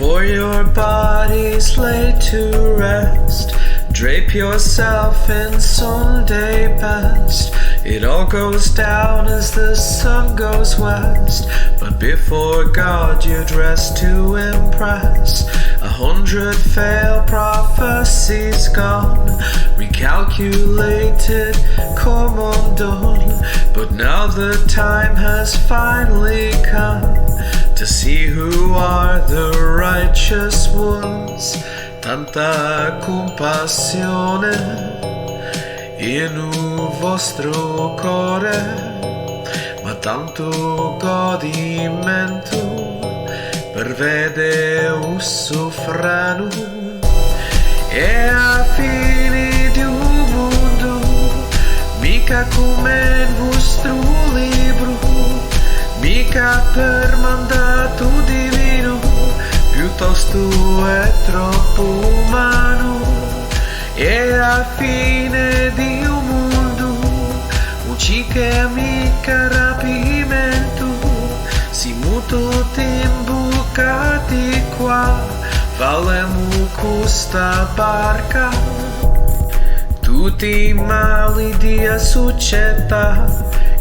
Before your body's laid to rest, drape yourself in Sunday best. It all goes down as the sun goes west, but before God you dress to impress. 100 failed prophecies gone, recalculated, come undone. But now the time has finally come to see who are the righteous ones. Tanta compassione in un vostro cuore, ma tanto godimento per vedere un soffrano. E a fine di un mondo, mica come il vostro libro, mica per mandato divino, piuttosto è troppo umano. E a fine di un mondo, un ciche mica rapimento, si muto imbucati qua, valemo questa barca. Tutti i mali di società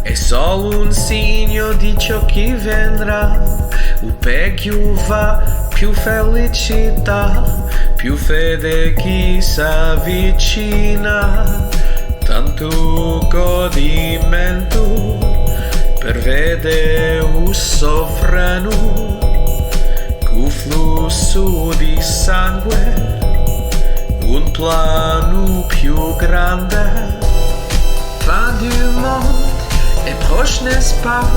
è solo un segno di ciò che vendrà. O peggio va, più felicità, più fede chi s'avvicina. Tanto godimento per vedere un sovrano, con flusso di sangue, un plano più grande. Fin du monde est proche, n'est-ce pas?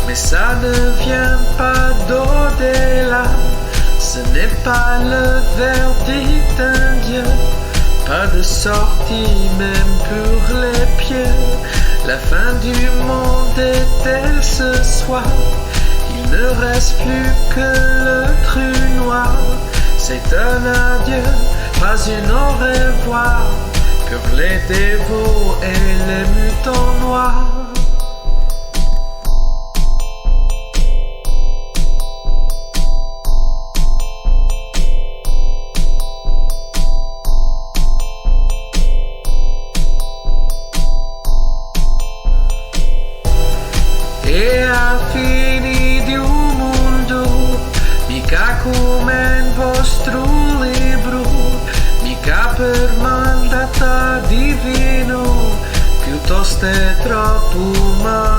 Mais ça ne vient pas d'au-delà. Ce n'est pas le verdict d'un Dieu, pas de sortie même pour les pieds. La fin du monde est-elle ce soir? Il ne reste plus que le trou noir. C'est un adieu, pas une au revoir, pour les dévots et les mutants noirs. E a fine di un mondo, mica come il vostro libro, mica per mandata divino, piuttosto è troppo umano.